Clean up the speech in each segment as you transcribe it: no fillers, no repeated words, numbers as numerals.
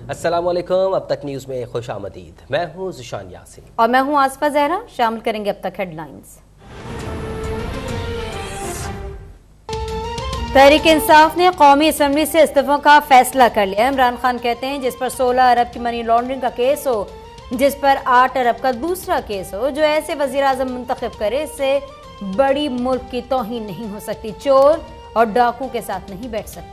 अस्सलाम वालेकुम। अब तक न्यूज़ में खुश आमदीद। मैं हूँ ज़िशान यासीन और मैं हूँ आसफा जहरा। शामिल करेंगे अब तक हेडलाइंस। तहरीक इंसाफ ने कौमी असम्बली से इस्तीफों का फैसला कर लिया। इमरान खान कहते हैं जिस पर 16 अरब की मनी लॉन्ड्रिंग का केस हो, जिस पर 8 अरब का दूसरा केस हो, जो ऐसे वजीर आजम मुंतखब करे, इससे बड़ी मुल्क की तौहीन नहीं हो सकती। चोर और डाकू के साथ नहीं बैठ सकते।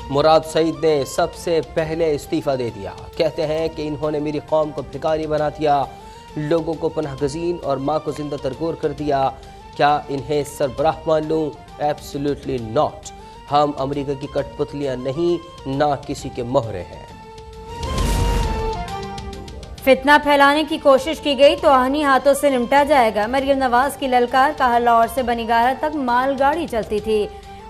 मुराद सईद ने सबसे पहले इस्तीफा दे दिया। कहते हैं कि इन्होंने मेरी कौम को भिखारी बना दिया, लोगों को पनाहगज़ीन और माँ को जिंदा तरगोर कर दिया। क्या इन्हें सरबराह मान लूँ? Absolutely not. हम अमेरिका की कठपुतलियाँ नहीं, ना किसी के मोहरे हैं। फितना फैलाने की कोशिश की गई तो आहनी हाथों से निपटा जाएगा। मरियम नवाज की ललकार। कहा लाहौर से बनीगारा तक मालगाड़ी चलती थी,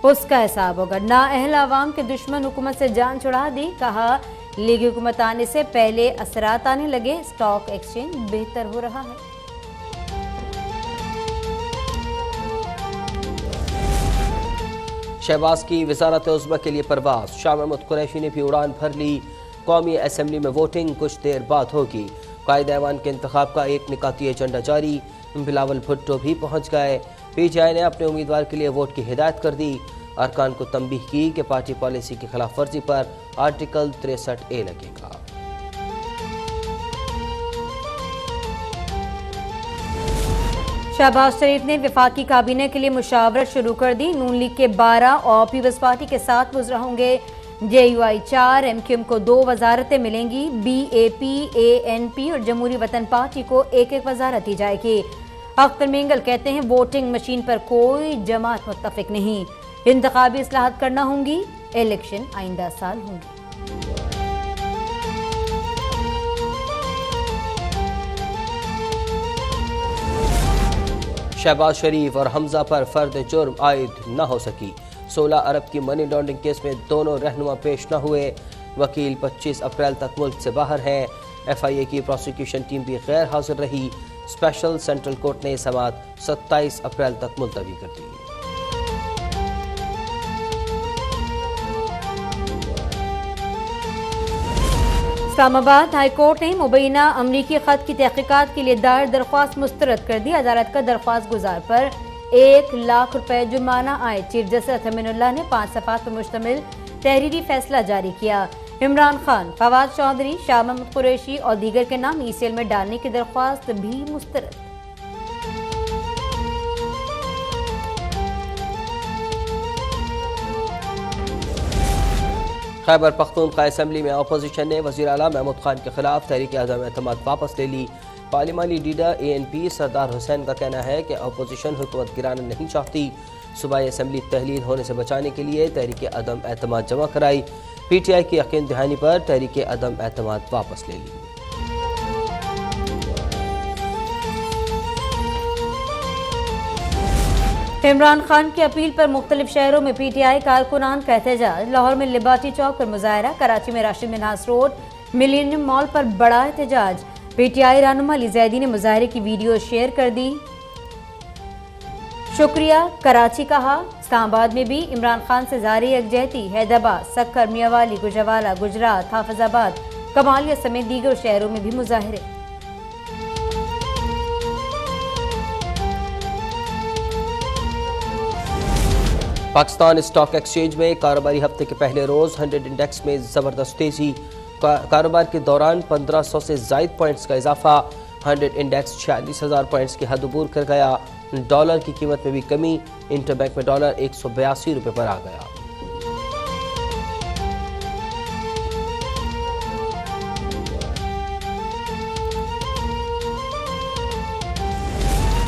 उसका हिसाब होगा। नाअहल आवाम के दुश्मन हुकूमत से जान छुड़ा दी। कहा लीगी हुकूमत आने से पहले असरात आने लगे, स्टॉक एक्सचेंज बेहतर हो रहा है। शहबाज की वजारत उज़्मा के लिए परवाज। शाह महमूद कुरैशी ने भी उड़ान भर ली। कौमी असम्बली में वोटिंग कुछ देर बाद होगी। कायदे ऐवान के इंतखाब का एक निकाती एजेंडा जारी। बिलावल भुट्टो भी पहुंच गए। पीटीआई ने अपने उम्मीदवार के लिए वोट की हिदायत कर दी। अरकान को तंबीह की कि पार्टी पॉलिसी की खिलाफ वर्जी पर आर्टिकल 63A लगेगा। शहबाज शरीफ ने वफाकी काबीने के लिए मुशावरत शुरू कर दी। नून लीग के 12 और पीपल्स पार्टी के 7 वज़रा होंगे। JUI 4, MQM को 2 वजारतें मिलेंगी। BAP, ANP और जमहूरी वतन पार्टी को एक वजारत दी जाएगी। अख्तर मेंगल कहते हैं वोटिंग मशीन पर कोई जमात मुत्तफिक नहीं, इंतखाबी इस्लाहत करना होंगी, इलेक्शन आइंदा साल होंगी। शहबाज शरीफ और हमजा पर फर्द जुर्म आयद न हो सकी। 16 अरब की मनी लॉन्ड्रिंग केस में दोनों रहनुमा पेश न हुए। वकील 25 अप्रैल तक मुल्क से बाहर हैं। FIA की प्रोसिक्यूशन टीम भी गैर हाजिर रही। स्पेशल सेंट्रल कोर्ट ने समाअत 27 अप्रैल तक मुलतवी कर दी। इस्लामाबाद हाई कोर्ट ने मुबैना अमरीकी खत की तहकीकात के लिए दायर दरख्वास्त मुस्तरद कर दी। अदालत का दरख्वास्त गुजार पर 1 लाख रुपए जुर्माना आए। चीफ जस्टिस अमीनुल्लाह ने 5 सफ़ात पर मुश्तमिल तहरीरी फैसला जारी किया। इमरान खान, फवाद चौधरी, शाह महमूद कुरैशी और दीगर के नाम ECL में डालने की दरख्वास्त भी मुस्तरद। खैबर पख्तूनख्वा असम्बली में अपोजिशन ने वज़ीर आला महमूद खान के खिलाफ तहरीक अदम एतमाद वापस ले ली। पार्लिमानी लीडर ANP सरदार हुसैन का कहना है कि अपोजिशन हुकूमत गिराना नहीं चाहती। सूबाई असम्बली तहलील होने से बचाने के लिए तहरीक अदम एतमाद जमा कराई। PTI की यकीन दहानी पर तहरीक अदम एतमाद वापस ले ली। इमरान खान की अपील पर मुख्तलिफ शहरों में PTI कारकुनान का एहतजाज। लाहौर में लिबर्टी चौक पर मुजाहरा। कराची में Rashid Minhas road, millennium mall पर बड़ा एहतजाज। PTI रहनुमा अली जैदी ने मुजाहरे की वीडियो शेयर कर दी। शुक्रिया कराची कहा। इस्लामाबाद में भी इमरान खान से जारी यकजहती। हैदराबाद, सक्कर, मियावाली, गुजरावाला, गुजरात, हाफिजाबाद, कमालिया समेत दीगर शहरों में भी मुजाहरे। पाकिस्तान स्टॉक एक्सचेंज में कारोबारी हफ्ते के पहले रोज 100 इंडेक्स में जबरदस्त तेजी। कारोबार के दौरान 1500 से जायद पॉइंट्स का इजाफा। 100 इंडेक्स 46,000 पॉइंट्स की हद अबूर कर गया। डॉलर की कीमत में भी कमी। इंटरबैंक में डॉलर 182 रुपये पर आ गया।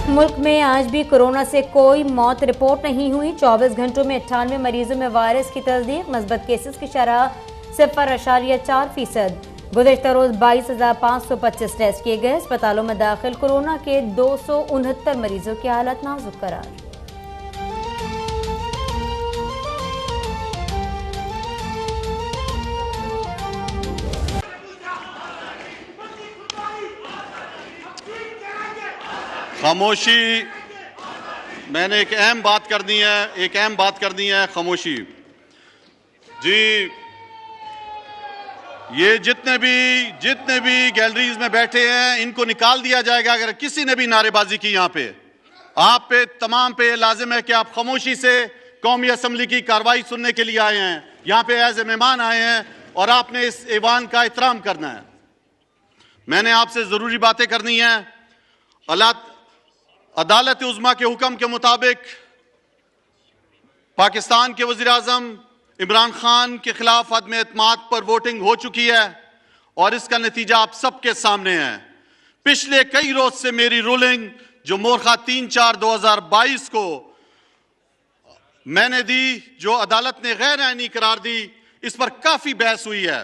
मुल्क में आज भी कोरोना से कोई मौत रिपोर्ट नहीं हुई। 24 घंटों में 98 मरीजों में वायरस की तस्दीक। मस्बत केसेस की शरह 0.4%। गुज़श्ता रोज 22,525 टेस्ट किए गए। अस्पतालों में दाखिल कोरोना के 269 मरीजों की हालत नाजुक करार। खामोशी मैंने एक अहम बात करनी है, खामोशी। जी, ये जितने भी गैलरीज में बैठे हैं इनको निकाल दिया जाएगा अगर किसी ने भी नारेबाजी की। यहाँ पे आप पे तमाम पे लाजिम है कि आप खामोशी से कौमी असम्बली की कार्रवाई सुनने के लिए आए हैं, यहाँ पे एज ए मेहमान आए हैं और आपने इस ऐवान का एहतराम करना है। मैंने आपसे जरूरी बातें करनी है। अदालत उज़्मा के हुक्म के मुताबिक पाकिस्तान के वज़ीर आज़म इमरान खान के खिलाफ अदम एतमाद पर वोटिंग हो चुकी है और इसका नतीजा आप सबके सामने है। पिछले कई रोज से मेरी रूलिंग जो मोरखा 3/4/2022 को मैंने दी, जो अदालत ने गैर आईनी करार दी, इस पर काफी बहस हुई है।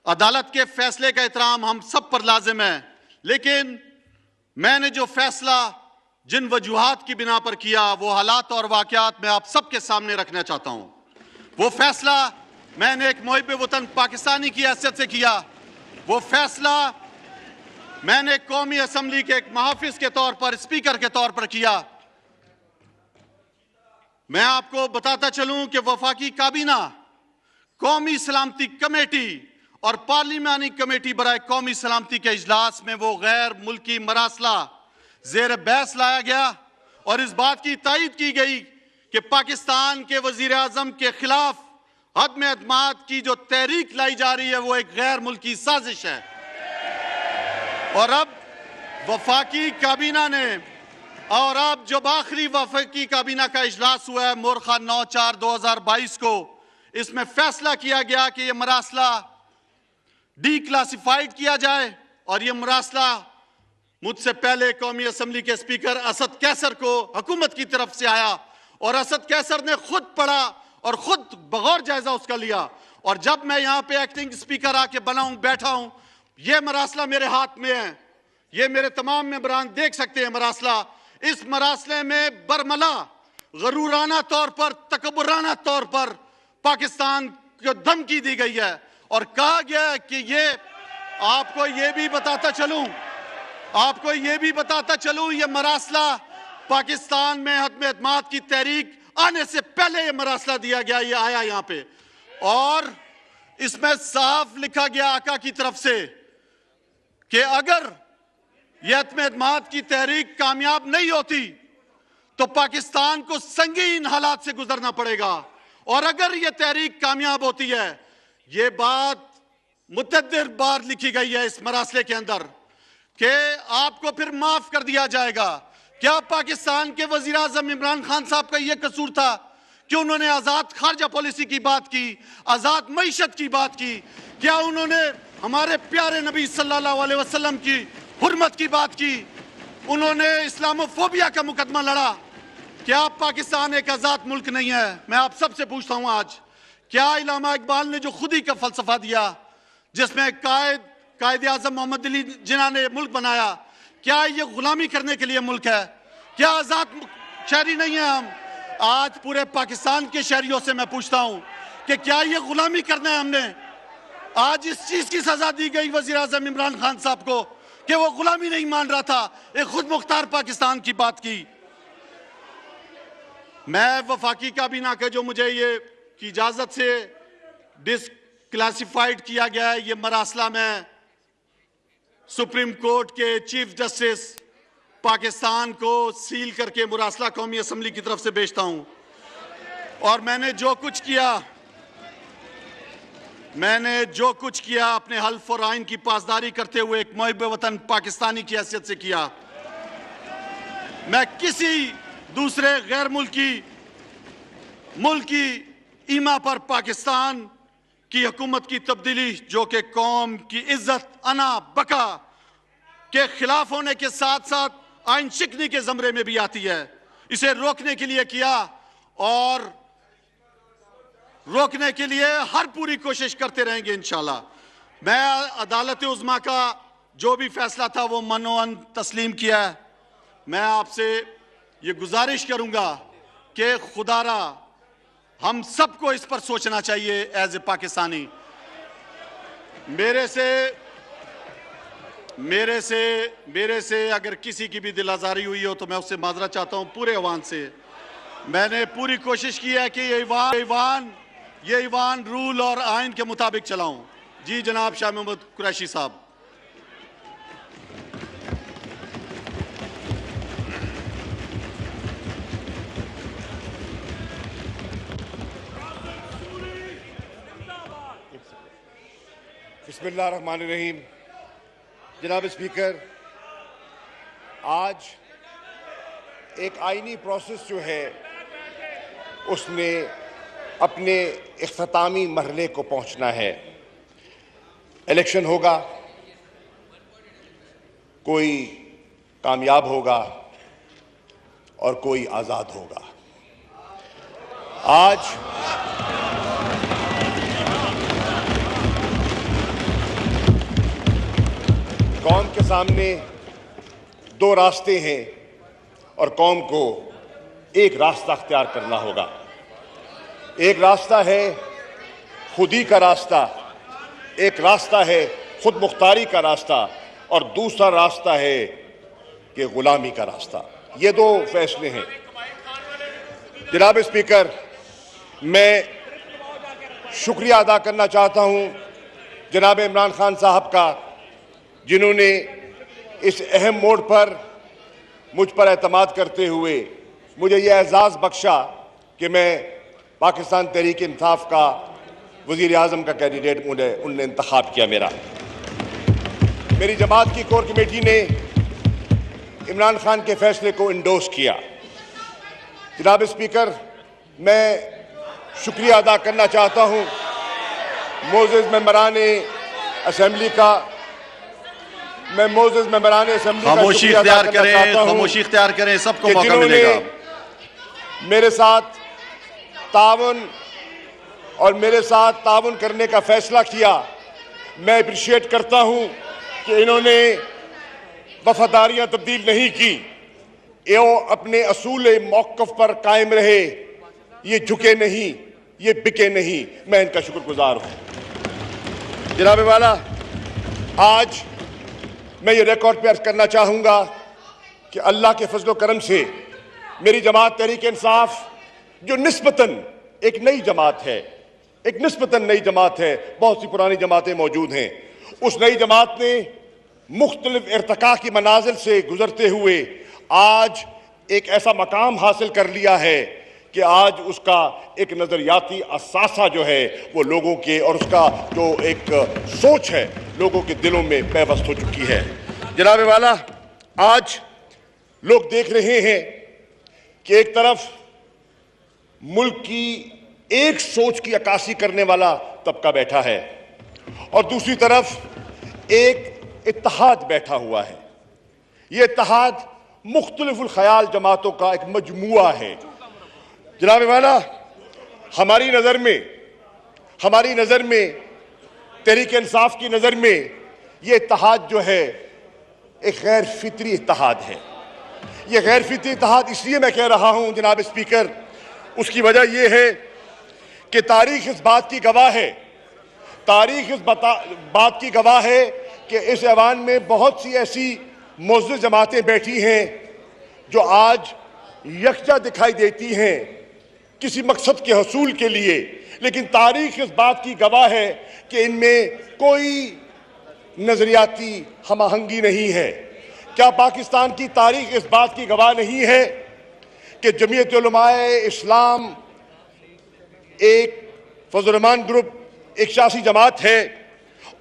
अदालत के फैसले का एहतराम हम सब पर लाजिम है, लेकिन मैंने जो फैसला जिन वजूहात की बिना पर किया वो हालात और वाकयात मैं आप सबके सामने रखना चाहता हूं। वो फैसला मैंने एक मुहिब वतन पाकिस्तानी की हैसियत से किया। वो फैसला मैंने कौमी असम्बली के एक मुहाफिज के तौर पर, स्पीकर के तौर पर किया। मैं आपको बताता चलूं कि वफाकी काबीना, कौमी सलामती कमेटी और पार्लिमानी कमेटी बराए कौमी सलामती के इजलास में वो गैर मुल्की मरासला जेर बहस लाया गया और इस बात की तायीद की गई कि पाकिस्तान के वजीर आजम के खिलाफ अदम एतमाद की जो तहरीक लाई जा रही है वो एक गैर मुल्की साजिश है। और अब वफाकी काबीना ने, और अब जब आखिरी वफाकी काबीना का इजलास हुआ है मोरखा 9/4/2022 को, इसमें फैसला किया गया कि यह मरासला डीक्लासिफाइड किया जाए और यह मरासला मुझसे पहले कौमी असम्बली के स्पीकर असद कैसर को हुकूमत की तरफ से आया और असद कैसर ने खुद पढ़ा और खुद बगौर जायजा उसका लिया। और जब मैं यहाँ पे एक्टिंग स्पीकर आके बैठा हूं, ये मरासला मेरे हाथ में है, ये मेरे तमाम मेंबरान देख सकते हैं मरासला। इस मरासले में बरमला गरूराना तौर पर, तकब्बुराना तौर पर पाकिस्तान को धमकी दी गई है और कहा गया है कि ये आपको ये भी बताता चलूं ये मरासला पाकिस्तान में अदम एतमाद की तहरीक आने से पहले ये मरासला दिया गया, ये आया यहाँ पे और इसमें साफ लिखा गया आका की तरफ से कि अगर ये अदम एतमाद की तहरीक कामयाब नहीं होती तो पाकिस्तान को संगीन हालात से गुजरना पड़ेगा। और अगर ये तहरीक कामयाब होती है, ये बात मुतअद्दिद बार लिखी गई है इस मरासले के अंदर कि आपको फिर माफ कर दिया जाएगा। क्या पाकिस्तान के वजीर आजम इमरान खान साहब का यह कसूर था कि उन्होंने आजाद खारजा पॉलिसी की बात की, आजाद मईशत की बात की? क्या उन्होंने हमारे प्यारे नबी सल्लल्लाहु अलैहि वसल्लम की हुर्मत की बात की? उन्होंने इस्लामोफोबिया का मुकदमा लड़ा? क्या पाकिस्तान एक आजाद मुल्क नहीं है? मैं आप सबसे पूछता हूं आज, क्या इल्लामा इकबाल ने जो खुदी का फलसफा दिया जिसमें कायद आजम मोहम्मद अली जिन्ना ने मुल्क बनाया, क्या ये गुलामी करने के लिए मुल्क है? क्या आजाद शहरी नहीं है हम? आज पूरे पाकिस्तान के शहरियों से मैं पूछता हूं कि क्या ये गुलामी करना है हमने? आज इस चीज की सजा दी गई वजीर आजम इमरान खान साहब को कि वो गुलामी नहीं मान रहा था, एक खुद मुख्तार पाकिस्तान की बात की। मैं वफाकी काबीना के जो मुझे ये की इजाजत से डिसक्लासिफाइड किया गया है, ये मरासला में सुप्रीम कोर्ट के चीफ जस्टिस पाकिस्तान को सील करके मुरासला कौमी असम्बली की तरफ से भेजता हूं। और मैंने जो कुछ किया अपने हल्फ और आइन की पासदारी करते हुए एक मुहिब वतन पाकिस्तानी की हैसियत से किया। मैं किसी दूसरे गैर मुल्की ईमा पर पाकिस्तान की हुकूमत की तब्दीली जो कि कौम की इज्जत, अना, बका के खिलाफ होने के साथ साथ आइन शिकनी के जमरे में भी आती है, इसे रोकने के लिए किया और रोकने के लिए हर पूरी कोशिश करते रहेंगे इंशाल्लाह। मैं अदालत उज़्मा का जो भी फैसला था वो मनोअन तस्लीम किया है। मैं आपसे ये गुजारिश करूंगा कि खुदारा हम सबको इस पर सोचना चाहिए एज ए पाकिस्तानी। मेरे से अगर किसी की भी दिल आज़ारी हुई हो तो मैं उससे माजरा चाहता हूं पूरे अवान से। मैंने पूरी कोशिश की है कि ये ईवान रूल और आइन के मुताबिक चलाऊं। जी जनाब शाह महमूद कुरैशी साहब। बिस्मिल्लाहिर्रहमानिर्रहीम। जनाब स्पीकर, आज एक आईनी प्रोसेस जो है उसने अपने इख्तितामी मरहले को पहुंचना है। इलेक्शन होगा, कोई कामयाब होगा और कोई आज़ाद होगा। आज कौम के सामने दो रास्ते हैं और कौम को एक रास्ता अख्तियार करना होगा। एक रास्ता है खुदी का रास्ता, एक रास्ता है खुद मुख्तारी का रास्ता और दूसरा रास्ता है कि गुलामी का रास्ता। ये दो फैसले हैं। जनाब स्पीकर, मैं शुक्रिया अदा करना चाहता हूं जनाब इमरान खान साहब का, जिन्होंने इस अहम मोड़ पर मुझ पर एतमाद करते हुए मुझे यह एजाज़ बख्शा कि मैं पाकिस्तान तहरीक इंसाफ का वज़ीर आज़म का कैंडिडेट उनने इंतखाब किया। मेरी जमात की कोर कमेटी ने इमरान खान के फैसले को इंडोर्स किया। जनाब स्पीकर, मैं शुक्रिया अदा करना चाहता हूँ मोअज़्ज़ज़ मेंबरान असम्बली का। मैं मोअज़्ज़ज़ मेंबरान असम्बली का खामोशी इख्तियार करें, सबको मौका मिलेगा। मेरे साथ तावन करने का फैसला किया। मैं अप्रिशिएट करता हूं कि इन्होंने वफादारियां तब्दील नहीं की, ये अपने असूल मौक़िफ़ पर कायम रहे, ये झुके नहीं, ये बिके नहीं। मैं इनका शुक्रगुजार हूं। जनाब वाला, आज मैं ये रिकॉर्ड पे अर्ज करना चाहूँगा कि अल्लाह के फजल करम से मेरी जमात तहरीक इंसाफ, जो निस्बतन एक नई जमात है, बहुत सी पुरानी जमातें मौजूद हैं, उस नई जमात ने मुख्तलिफ इर्तिका की मनाजिल से गुजरते हुए आज एक ऐसा मकाम हासिल कर लिया है कि आज उसका एक नज़रियाती असासा जो है वो लोगों के, और उसका जो एक सोच है लोगों के दिलों में पैवस्त हो चुकी है। जनाब वाला, आज लोग देख रहे हैं कि एक तरफ मुल्क की एक सोच की अक्कासी करने वाला तबका बैठा है और दूसरी तरफ एक इत्तेहाद बैठा हुआ है। ये इत्तेहाद मुख्तलिफुल ख्याल जमातों का एक मजमुआ है। जनाब वाला, हमारी नज़र में तहरीक इंसाफ की नज़र में ये इत्तेहाद जो है एक गैर फितरी इत्तेहाद है। ये गैर फितरी इत्तेहाद इसलिए मैं कह रहा हूं जनाब स्पीकर, उसकी वजह यह है कि तारीख इस बात की गवाह है कि इस ऐवान में बहुत सी ऐसी मुअज़्ज़ज़ जमातें बैठी हैं जो आज यकजा दिखाई देती हैं किसी मकसद के हसूल के लिए, लेकिन तारीख इस बात की गवाह है कि इनमें कोई नजरियाती हमआहंगी नहीं है। क्या पाकिस्तान की तारीख इस बात की गवाह नहीं है कि जमीयत उलमाए इस्लाम एक फजल-रहमान ग्रुप एक सियासी जमात है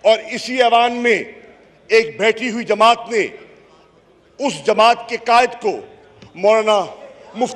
और इसी ऐवान में एक बैठी हुई जमात ने उस जमात के कायद को मौलाना मुफ्ती